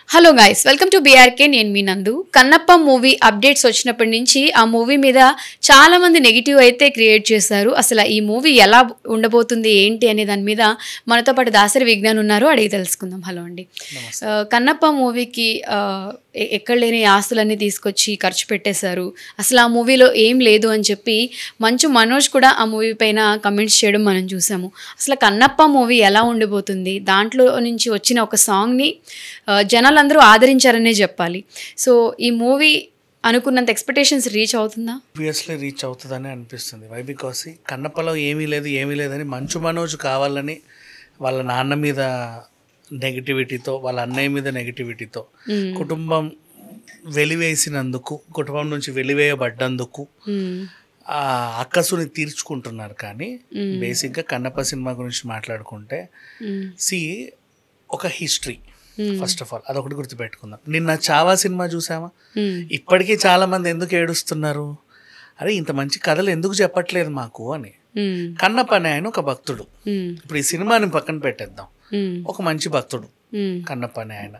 Hello guys, welcome to BRK. నేను మీ నందు. Kannappa movie updates వచ్చినప్పటి నుంచి ఆ మూవీ మీద చాలా మంది నెగిటివ్ అయితే క్రియేట్ చేశారు. అసలు ఈ మూవీ ఎలా ఉండబోతుంది ఏంటి అనే దాని మీద మనతో పాటు దాసరి విజ్ఞాన్ ఉన్నారు, అడిగి తెలుసుకుందాం. హలో అండి. కన్నప్ప మూవీకి ఎక్కడ లేని ఆస్తులన్నీ తీసుకొచ్చి ఖర్చు పెట్టేశారు, అసలు ఆ మూవీలో ఏం లేదు అని చెప్పి మంచు మనోజ్ కూడా ఆ మూవీ పైన కమెంట్స్ చేయడం మనం చూసాము. అసలు కన్నప్ప మూవీ ఎలా ఉండిపోతుంది, దాంట్లో నుంచి వచ్చిన ఒక సాంగ్ని జనాలందరూ ఆదరించారనే చెప్పాలి. సో ఈ మూవీ అనుకున్నంత ఎక్స్పెక్టేషన్స్ రీచ్ అవుతుందా? ఆబ్వియస్లీ రీచ్ అవుతుందని అనిపిస్తుంది. వై బికాస్ కన్నప్పలో ఏమీ లేదని మంచు మనోజ్ కావాలని వాళ్ళ నాన్న మీద నెగిటివిటీతో, వాళ్ళ అన్నయ్య మీద నెగిటివిటీతో, కుటుంబం వెలివేసినందుకు, కుటుంబం నుంచి వెలివేయబడ్డందుకు ఆ అక్కసుని తీర్చుకుంటున్నారు. కానీ బేసిక్గా కన్నప్ప సినిమా గురించి మాట్లాడుకుంటే ఒక హిస్టరీ. ఫస్ట్ ఆఫ్ ఆల్ అదొకటి గుర్తుపెట్టుకుందాం. నిన్న చావా సినిమా చూసామా? ఇప్పటికీ చాలా మంది ఎందుకు ఏడుస్తున్నారు, అరే ఇంత మంచి కథలు ఎందుకు చెప్పట్లేదు మాకు అని. కన్నప్ప అనే ఆయన ఒక భక్తుడు. ఇప్పుడు ఈ సినిమాని పక్కన పెట్టేద్దాం, ఒక మంచి భక్తుడు కన్నప్ప అనే ఆయన.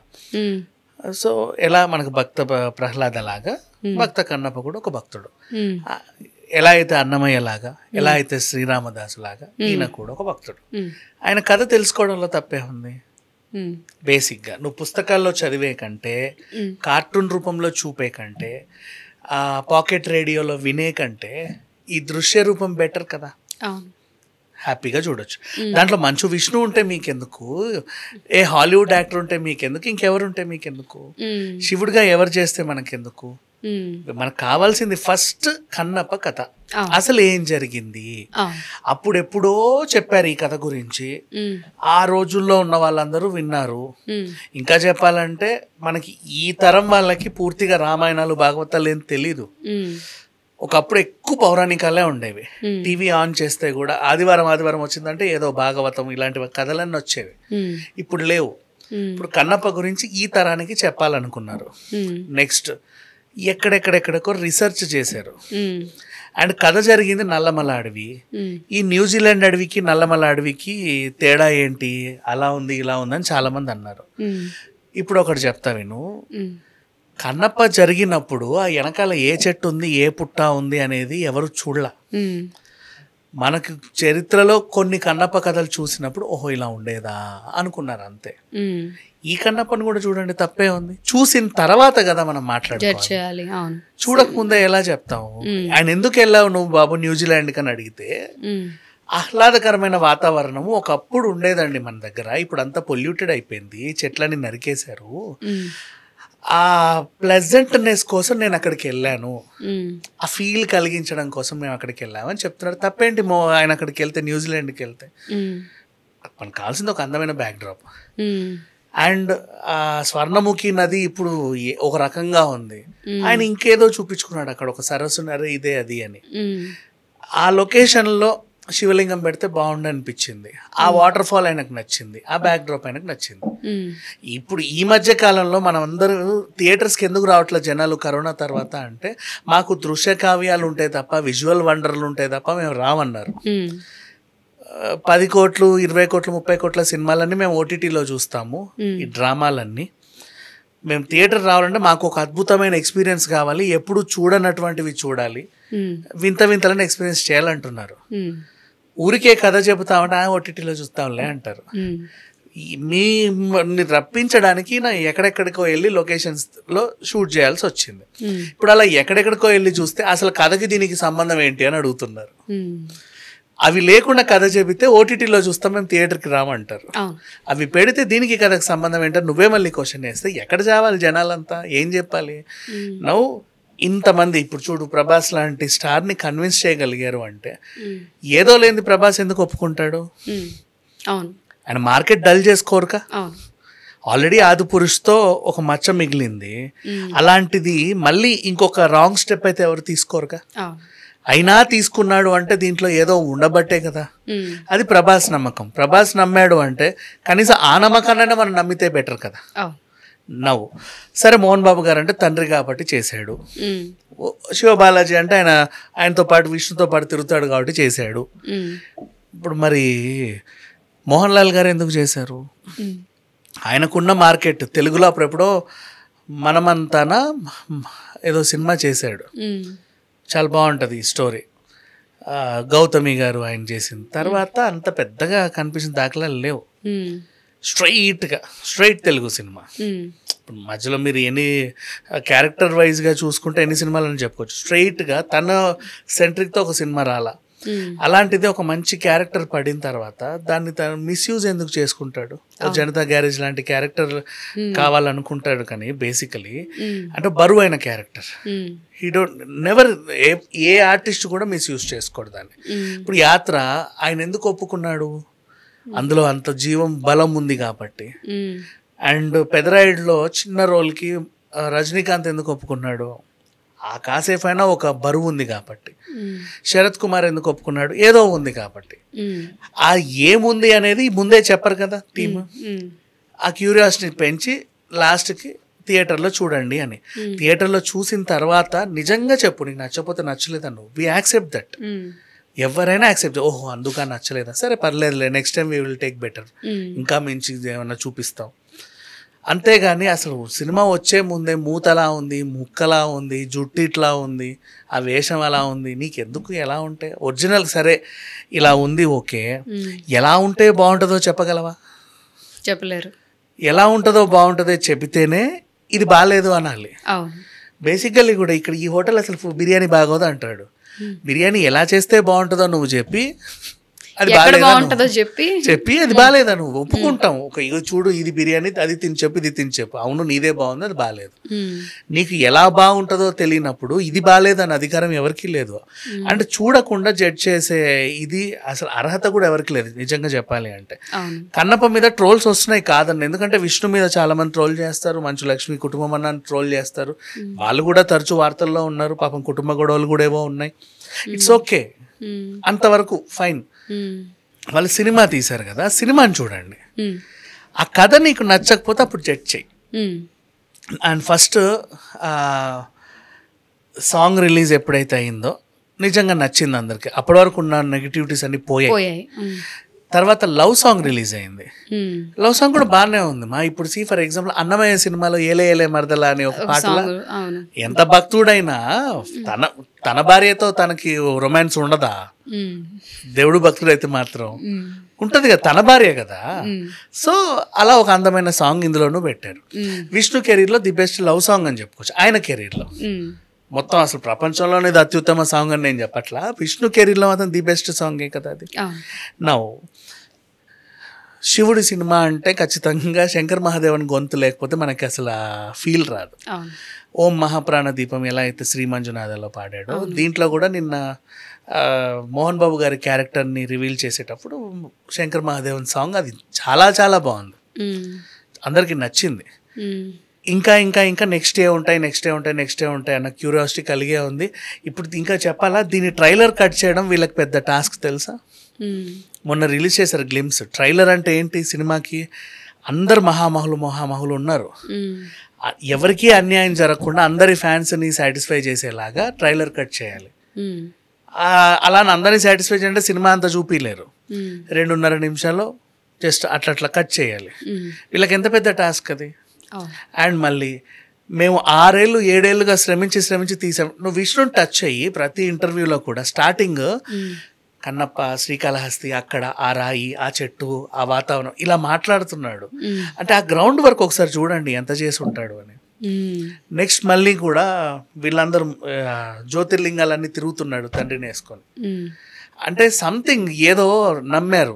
సో ఎలా మనకు భక్త ప్రహ్లాద లాగా భక్త కన్నప్ప కూడా ఒక భక్తుడు. ఎలా అయితే అన్నమయ్య లాగా, ఎలా అయితే శ్రీరామదాసు లాగా ఈయన కూడా ఒక భక్తుడు. ఆయన కథ తెలుసుకోవడంలో తప్పే ఉంది? బేసిక్గా నువ్వు పుస్తకాల్లో చదివే కంటే, కార్టూన్ రూపంలో చూపే కంటే, పాకెట్ రేడియోలో వినే కంటే ఈ దృశ్య రూపం బెటర్ కదా. హ్యాపీగా చూడొచ్చు. దాంట్లో మంచు విష్ణు ఉంటే మీకెందుకు, ఏ హాలీవుడ్ యాక్టర్ ఉంటే మీకెందుకు, ఇంకెవరు ఉంటే మీకెందుకు, శివుడిగా ఎవరు చేస్తే మనకెందుకు. మనకు కావాల్సింది ఫస్ట్ కన్నప్ప కథ. అసలు ఏం జరిగింది, అప్పుడెప్పుడో చెప్పారు ఈ కథ గురించి, ఆ రోజుల్లో ఉన్న వాళ్ళందరూ విన్నారు. ఇంకా చెప్పాలంటే మనకి ఈ తరం వాళ్ళకి పూర్తిగా రామాయణాలు భాగవతాలు ఏం తెలీదు. ఒకప్పుడు ఎక్కువ పౌరాణికాలే ఉండేవి. టీవీ ఆన్ చేస్తే కూడా ఆదివారం వచ్చిందంటే ఏదో భాగవతం ఇలాంటి కథలన్నీ వచ్చేవి. ఇప్పుడు లేవు. ఇప్పుడు కన్నప్ప గురించి ఈ తరానికి చెప్పాలనుకున్నారు. నెక్స్ట్ ఎక్కడెక్కడెక్కడికో రీసెర్చ్ చేశారు. అండ్ కథ జరిగింది నల్లమల అడవి. ఈ న్యూజిలాండ్ అడవికి నల్లమల అడవికి తేడా ఏంటి, అలా ఉంది ఇలా ఉందని చాలా మంది అన్నారు. ఇప్పుడు ఒకటి చెప్తా విను. కన్నప్ప జరిగినప్పుడు ఆ వెనకాల ఏ చెట్టు ఉంది, ఏ పుట్ట ఉంది అనేది ఎవరు చూడలా. మనకు చరిత్రలో కొన్ని కన్నప్ప కథలు చూసినప్పుడు ఓహో ఇలా ఉండేదా అనుకున్నారు అంతే. ఈ కన్నప్పని కూడా చూడండి, తప్పే ఉంది. చూసిన తర్వాత కదా మనం మాట్లాడుకోవాలి. చూడకముందే ఎలా చెప్తాము? ఆయన ఎందుకు వెళ్ళావు నువ్వు బాబు న్యూజిలాండ్ కని అడిగితే, ఆహ్లాదకరమైన వాతావరణము ఒకప్పుడు ఉండేదండి మన దగ్గర, ఇప్పుడు అంతా పొల్యూటెడ్ అయిపోయింది, చెట్లని నరికేశారు, ఆ ప్లెజెంట్నెస్ కోసం నేను అక్కడికి వెళ్ళాను, ఆ ఫీల్ కలిగించడం కోసం మేము అక్కడికి వెళ్ళాము అని చెప్తున్నాడు. తప్పేంటి ఆయన అక్కడికి వెళ్తే, న్యూజిలాండ్కి వెళ్తే? మనకు కావాల్సింది ఒక అందమైన బ్యాక్డ్రాప్. అండ్ ఆ స్వర్ణముఖి నది ఇప్పుడు ఒక రకంగా ఉంది, ఆయన ఇంకేదో చూపించుకున్నాడు అక్కడ, ఒక సరస్సు, అరే ఇదే అది అని. ఆ లొకేషన్లో శివలింగం పెడితే బాగుండు అనిపించింది, ఆ వాటర్ ఫాల్ ఆయనకు నచ్చింది, ఆ బ్యాక్ డ్రాప్ ఆయనకు నచ్చింది. ఇప్పుడు ఈ మధ్య కాలంలో మనం అందరూ థియేటర్స్కి ఎందుకు రావట్లేదు జనాలు కరోనా తర్వాత అంటే, మాకు దృశ్య కావ్యాలు ఉంటాయి తప్ప, విజువల్ వండర్లు ఉంటాయి తప్ప మేము రామన్నారు. 10 కోట్లు 20 కోట్లు 30 కోట్ల సినిమాలన్నీ మేము ఓటీటీలో చూస్తాము, ఈ డ్రామాలన్నీ. మేము థియేటర్ రావాలంటే మాకు ఒక అద్భుతమైన ఎక్స్పీరియన్స్ కావాలి, ఎప్పుడు చూడనటువంటివి చూడాలి, వింత వింతలను ఎక్స్పీరియన్స్ చేయాలంటున్నారు. ఊరికే కథ చెబుతామంటే ఓటీటీలో చూస్తాంలే అంటారు. మీ రప్పించడానికి నా ఎక్కడెక్కడికో వెళ్ళి లొకేషన్స్లో షూట్ చేయాల్సి వచ్చింది. ఇప్పుడు అలా ఎక్కడెక్కడికో వెళ్ళి చూస్తే అసలు కథకి దీనికి సంబంధం ఏంటి అని అడుగుతున్నారు. అవి లేకుండా కథ చెబితే ఓటీటీలో చూస్తాం, మేము థియేటర్కి రామంటారు. అవి పెడితే దీనికి కథకు సంబంధం ఏంటో నువ్వే మళ్ళీ క్వశ్చన్ వేస్తే ఎక్కడ చావాలి జనాలంతా, ఏం చెప్పాలి? నవ్వు ఇంతమంది ఇప్పుడు చూడు, ప్రభాస్ లాంటి స్టార్ని కన్విన్స్ చేయగలిగారు అంటే, ఏదో లేని ప్రభాస్ ఎందుకు ఒప్పుకుంటాడు? ఆయన మార్కెట్ డల్ చేసుకోరుగా. ఆల్రెడీ ఆది పురుష్తో ఒక మచ్చ మిగిలింది, అలాంటిది మళ్ళీ ఇంకొక రాంగ్ స్టెప్ అయితే ఎవరు తీసుకోరుగా. అయినా తీసుకున్నాడు అంటే దీంట్లో ఏదో ఉండబట్టే కదా. అది ప్రభాస్ నమ్మకం. ప్రభాస్ నమ్మాడు అంటే కనీసం ఆ నమ్మకాన్ని మనం నమ్మితే బెటర్ కదా. నవ్వు సరే, మోహన్ బాబు గారు అంటే తండ్రి కాబట్టి చేశాడు, శివబాలాజీ అంటే ఆయనతో పాటు విష్ణుతో పాటు తిరుగుతాడు కాబట్టి చేశాడు. ఇప్పుడు మరి మోహన్ లాల్ గారు ఎందుకు చేశారు? ఆయనకున్న మార్కెట్ తెలుగులో అప్పుడెప్పుడో మనమంతానా ఏదో సినిమా చేశాడు, చాలా బాగుంటుంది ఈ స్టోరీ. గౌతమి గారు ఆయన చేసింది. తర్వాత అంత పెద్దగా కనిపించిన దాఖలాలు లేవు. Straight Telugu cinema. మధ్యలో మీరు ఎన్ని క్యారెక్టర్ వైజ్గా చూసుకుంటే ఎన్ని సినిమాలని చెప్పుకోవచ్చు. స్ట్రైట్గా తన సెంట్రిక్తో ఒక సినిమా రాలా. అలాంటిది ఒక మంచి క్యారెక్టర్ పడిన తర్వాత దాన్ని తను మిస్యూజ్ ఎందుకు చేసుకుంటాడు? జనతా గ్యారేజ్ లాంటి క్యారెక్టర్ కావాలనుకుంటాడు, కానీ బేసికలీ అంటే బరువు అయిన character. He don't never A artist కూడా మిస్యూజ్ చేసుకోడు దాన్ని. ఇప్పుడు యాత్ర ఆయన ఎందుకు ఒప్పుకున్నాడు? అందులో అంత జీవం బలం ఉంది కాబట్టి. అండ్ పెదరాయుడులో చిన్న రోల్కి రజనీకాంత్ ఎందుకు ఒప్పుకున్నాడు? ఆ కాసేపు అయినా ఒక బరువు ఉంది కాబట్టి. శరత్ కుమార్ ఎందుకు ఒప్పుకున్నాడు? ఏదో ఉంది కాబట్టి. ఆ ఏముంది అనేది ముందే చెప్పరు కదా టీమ్. ఆ క్యూరియాసిటీ పెంచి లాస్ట్కి థియేటర్లో చూడండి అని. థియేటర్లో చూసిన తర్వాత నిజంగా చెప్పు, నీకు నచ్చకపోతే నచ్చలేదను, వి యాక్సెప్ట్ దట్. ఎవరైనా యాక్సెప్ట్, ఓహో అందుక నచ్చలేదా, సరే పర్లేదులే, next time we will take better, ఇంకా మించి ఏమన్నా చూపిస్తాం. అంతేగాని అసలు సినిమా వచ్చే ముందే మూతలా ఉంది, ముక్కలా ఉంది, జుట్టు ఇట్లా ఉంది, ఆ వేషం అలా ఉంది, నీకెందుకు? ఎలా ఉంటే ఒరిజినల్ సరే ఇలా ఉంది ఓకే, ఎలా ఉంటే బాగుంటుందో చెప్పగలవా? చెప్పలేరు. ఎలా ఉంటుందో బాగుంటుందో చెబితేనే ఇది బాగాలేదు అనాలి. బేసికల్లీ కూడా ఇక్కడ ఈ హోటల్ అసలు బిర్యానీ బాగోదు అంటాడు. బిర్యానీ ఎలా చేస్తే బాగుంటుందో నువ్వు చెప్పి అది బాగుంటుందో చెప్పి అది బాగాలేదా నువ్వు ఒప్పుకుంటాం. ఒక ఇది చూడు, ఇది బిర్యానీ, అది తిని చెప్పు, ఇది తిని చెప్పు, అవును నీదే బాగుంది, అది బాగాలేదు. నీకు ఎలా బాగుంటుందో తెలియనప్పుడు ఇది బాగాలేదని అధికారం ఎవరికి లేదు. అంటే చూడకుండా జడ్జ్ చేసే ఇది అసలు అర్హత కూడా ఎవరికి లేదు నిజంగా చెప్పాలి అంటే. కన్నప్ప మీద ట్రోల్స్ వస్తున్నాయి కాదండి, ఎందుకంటే విష్ణు మీద చాలా మంది ట్రోల్ చేస్తారు, మంచు లక్ష్మి కుటుంబం అన్న ట్రోల్ చేస్తారు, వాళ్ళు కూడా తరచూ వార్తల్లో ఉన్నారు, పాపం కుటుంబ గొడవలు కూడా ఏవో ఉన్నాయి. ఇట్స్ ఓకే, అంతవరకు ఫైన్. వాళ్ళు సినిమా తీశారు కదా, సినిమాని చూడండి. ఆ కథ నీకు నచ్చకపోతే అప్పుడు జడ్జ్ చెయ్యి. అండ్ ఫస్ట్ సాంగ్ రిలీజ్ ఎప్పుడైతే అయిందో నిజంగా నచ్చింది అందరికి, అప్పటి వరకు ఉన్న నెగిటివిటీస్ అన్ని పోయాయి. తర్వాత లవ్ సాంగ్ రిలీజ్ అయింది. లవ్ సాంగ్ కూడా బాగానే ఉంది మా. ఇప్పుడు ఫర్ ఎగ్జాంపుల్ అన్నమయ్య సినిమాలో ఏలే ఏలే మరదల అనే ఒక పాటలో ఎంత భక్తుడైనా తన భార్యతో తనకి రొమాన్స్ ఉండదా? దేవుడు భక్తుడైతే మాత్రం ఉంటది కదా, తన భార్య కదా. సో అలా ఒక అందమైన సాంగ్ ఇందులోనూ పెట్టారు. విష్ణు కెరీర్ లో ది బెస్ట్ లవ్ సాంగ్ అని చెప్పుకోవచ్చు. ఆయన కెరీర్ లో మొత్తం అసలు ప్రపంచంలోనే ఇది అత్యుత్తమ సాంగ్ అని నేను చెప్పట్లా, విష్ణు కెరీర్లో మాత్రం ది బెస్ట్ సాంగే కదా అది. నౌ శివుడి సినిమా అంటే ఖచ్చితంగా శంకర్ మహాదేవన్ గొంతు లేకపోతే మనకి అసలు ఫీల్ రాదు. ఓం మహాప్రాణ దీపం ఎలా అయితే శ్రీ మంజునాథలో పాడాడో, దీంట్లో కూడా నిన్న మోహన్ బాబు గారి క్యారెక్టర్ని రివీల్ చేసేటప్పుడు శంకర్ మహాదేవన్ సాంగ్ అది చాలా చాలా బాగుంది, అందరికీ నచ్చింది. ఇంకా ఇంకా ఇంకా నెక్స్ట్ డే ఉంటాయి అన్న క్యూరియాసిటీ కలిగే ఉంది. ఇప్పుడు ఇంకా చెప్పాలా, దీని ట్రైలర్ కట్ చేయడం వీళ్ళకి పెద్ద టాస్క్ తెలుసా. మొన్న రిలీజ్ చేశారు గ్లిమ్స్. ట్రైలర్ అంటే ఏంటి, సినిమాకి అందరు మహామహులు ఉన్నారు, ఎవరికి అన్యాయం జరగకుండా అందరి ఫ్యాన్స్ని సాటిస్ఫై చేసేలాగా ట్రైలర్ కట్ చేయాలి. అలా అందరినీ సాటిస్ఫై చేయాలంటే సినిమా అంతా చూపించలేరు, 2.5 నిమిషాల్లో జస్ట్ అట్లా కట్ చేయాలి. వీళ్ళకి ఎంత పెద్ద టాస్క్ అది. అండ్ మళ్ళీ మేము 6 ఏళ్ళుగా శ్రమించి తీసాం. నువ్వు విష్ణుని టచ్ అయ్యి ప్రతి ఇంటర్వ్యూలో కూడా స్టార్టింగ్ కన్నప్ప, శ్రీకాళహస్తి, అక్కడ ఆ రాయి, ఆ చెట్టు, ఆ వాతావరణం ఇలా మాట్లాడుతున్నాడు అంటే ఆ గ్రౌండ్ వర్క్ ఒకసారి చూడండి ఎంత చేసి ఉంటాడు అని. నెక్స్ట్ మళ్ళీ కూడా వీళ్ళందరూ జ్యోతిర్లింగాలన్నీ తిరుగుతున్నాడు తండ్రిని వేసుకొని. అంటే సంథింగ్ ఏదో నమ్మారు.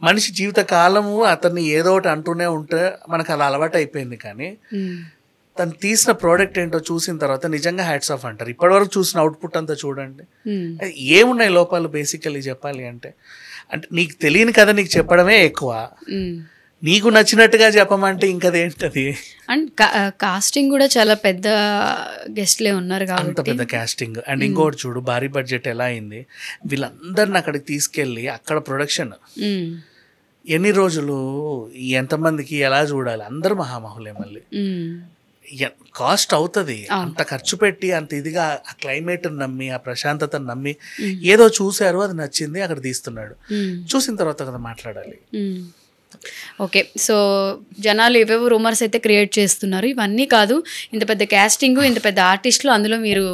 మనిషి జీవిత కాలము అతన్ని ఏదో ఒకటి అంటూనే ఉంటే మనకు అది అలవాటు అయిపోయింది. కానీ తను తీసిన ప్రోడక్ట్ ఏంటో చూసిన తర్వాత నిజంగా హ్యాట్స్ ఆఫ్ అంటారు. ఇప్పటివరకు చూసిన అవుట్పుట్ అంతా చూడండి, ఏమున్నాయి లోపాలు బేసికలీ చెప్పాలి అంటే. అంటే నీకు తెలియని కథ నీకు చెప్పడమే ఎక్కువ, నీకు నచ్చినట్టుగా చెప్పమంటే ఇంకదేంటది. అండ్ కాస్టింగ్ కూడా చాలా పెద్ద గెస్ట్లే ఉన్నారు కాబట్టి అంత పెద్ద కాస్టింగ్. అండ్ ఇంకోటి చూడు, భారీ బడ్జెట్ ఎలా అయింది. వీళ్ళందరిని అక్కడికి తీసుకెళ్ళి అక్కడ ప్రొడక్షన్ ఎన్ని రోజులు, ఎంతమందికి ఎలా చూడాలి, అందరు మహామహులే. మళ్ళీ కాస్ట్ అవుతుంది, అంత ఖర్చు పెట్టి అంత ఇదిగా ఆ క్లైమేట్ నమ్మి ఆ ప్రశాంతతను నమ్మి ఏదో చూశారు, అది నచ్చింది, అక్కడ తీస్తున్నాడు. చూసిన తర్వాత కదా మాట్లాడాలి. ఓకే. సో, జనాలు ఏవేవో రూమర్స్ అయితే క్రియేట్ చేస్తున్నారు. ఇవన్నీ కాదు, ఇంత పెద్ద క్యాస్టింగు, ఇంత పెద్ద ఆర్టిస్టులు, అందులో మీరు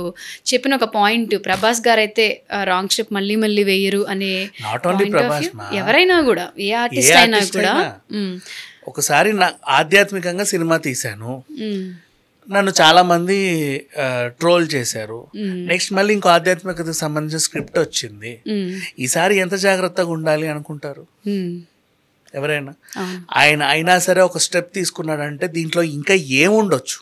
చెప్పిన ఒక పాయింట్, ప్రభాస్ గారైతే రాంగ్ స్టెప్ మళ్ళీ మళ్ళీ వేయరు అనే not only point of Prabhas view. మా, ఎవరైనా కూడా, ఏ ఏ ఆర్టిస్ట్ అయినా ఆర్టిస్ట్ కూడా. అయినా. ఒకసారి నా ఆధ్యాత్మికంగా సినిమా తీశాను, మ్మ్. నన్ను చాలా మంది ట్రోల్ చేశారు. నెక్స్ట్ మళ్ళీ ఇంకో ఆధ్యాత్మికతకు సంబంధించిన స్క్రిప్ట్ వచ్చింది. ఈసారి ఎంత జాగ్రత్తగా ఉండాలి అనుకుంటారు ఎవరైనా? ఆయన అయినా సరే ఒక స్టెప్ తీసుకున్నాడంటే దీంట్లో ఇంకా ఏముండొచ్చు,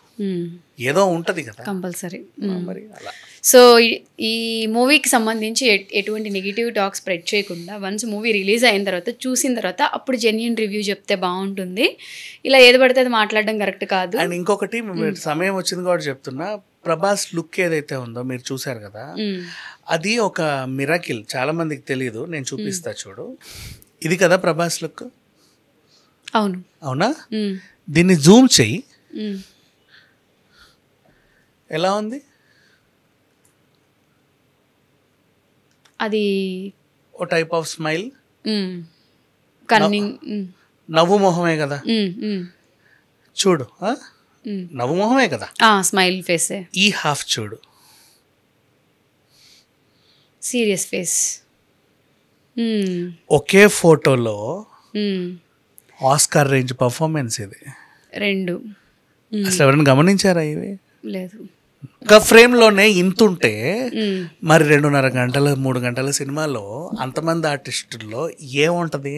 ఏదో ఉంటది కదా కంపల్సరీ. మరి అలా. సో ఈ మూవీకి సంబంధించి ఎటువంటి నెగిటివ్ టాక్ స్ప్రెడ్ చేయకుండా వన్స్ మూవీ రిలీజ్ అయిన తర్వాత, చూసిన తర్వాత అప్పుడు జెన్యూన్ రివ్యూ చెప్తే బాగుంటుంది. ఇలా ఏది పడితే అది మాట్లాడడం కరెక్ట్ కాదు. అండ్ ఇంకొకటి, సమయం వచ్చింది కాబట్టి చెప్తున్నా, ప్రభాస్ లుక్ ఏదైతే ఉందో మీరు చూసారు కదా, అది ఒక మిరాకిల్. చాలా మందికి తెలియదు, నేను చూపిస్తా చూడు. ఇది కదా ప్రభాస్ లుక్. అవును. అవునా? దీన్ని జూమ్ చెయ్యి, ఎలా ఉంది? అది ఓ టైప్ ఆఫ్ స్మైల్, కన్నింగ్, నవ్వు మొహమే కదా చూడు, నవ్వు మొహమే కదా, స్మైల్ ఫేసే. ఈ హాఫ్ చూడు, సీరియస్ ఫేస్. ఒకే ఫోటోలో ఆస్కార్ రేంజ్ పర్ఫార్మెన్స్ ఇది. రెండు అసలు ఎవరైనా గమనించారా ఇవి? లేదు. ఒక ఫ్రేమ్లోనే ఇంతుంటే మరి 2.5 గంటల 3 గంటల సినిమాలో అంతమంది ఆర్టిస్టుల్లో ఏముంటది?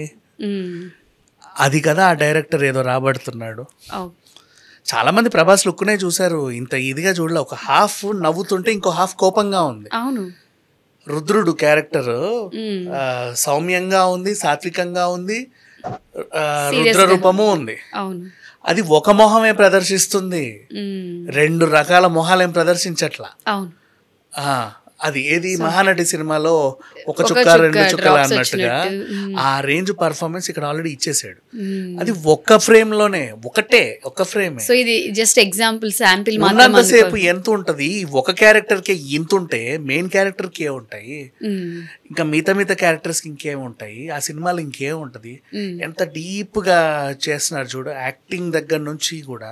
అది కదా ఆ డైరెక్టర్ ఏదో రాబడుతున్నాడు. చాలా మంది ప్రభాస్ లుక్నే చూశారు, ఇంత ఇదిగా చూడలే. ఒక హాఫ్ నవ్వుతుంటే ఇంకో హాఫ్ కోపంగా ఉంది. అవును. రుద్రుడు క్యారెక్టర్ సౌమ్యంగా ఉంది, సాత్వికంగా ఉంది, రుద్ర రూపము ఉంది. అవును. అది ఒక మొహమే ప్రదర్శిస్తుంది, 2 రకాల మొహాలేం ప్రదర్శించట్లా. అవును. అది ఏది మహానటి సినిమాలో ఒక చుక్క 2 చుక్కలు అన్నట్టుగా ఆ రేంజ్ పర్ఫార్మెన్స్ ఇక్కడ ఆల్రెడీ ఇచ్చేసాడు. అది ఒక్క ఫ్రేమ్ లోనే, ఒక్క ఫ్రేమ్. సో ఇది జస్ట్ ఎగ్జాంపుల్, శాంపిల్. ఉన్నంతసేపు ఎంత ఉంటది, ఒక క్యారెక్టర్ కి ఇంత ఉంటే మెయిన్ క్యారెక్టర్ కి ఏముంటాయి, ఇంకా మిగతా క్యారెక్టర్స్ కి ఇంకేముంటాయి, ఆ సినిమాలో ఇంకేముంటది. ఎంత డీప్ గా చేస్తున్నారు చూడు, యాక్టింగ్ దగ్గర నుంచి కూడా.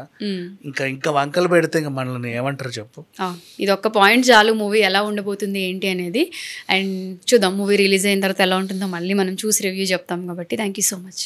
ఇంకా వంకలు పెడితే ఇంకా మనల్ని ఏమంటారు చెప్పు. ఇది ఒక్క పాయింట్ చాలు మూవీ ఎలా ఉండబోతుంది ఏంటి అనేది. అండ్ చూద్దాం, మూవీ రిలీజ్ అయిన తర్వాత ఎలా ఉంటుందో మళ్ళీ మనం చూసి రివ్యూ చెప్తాం కాబట్టి. Thank you so much.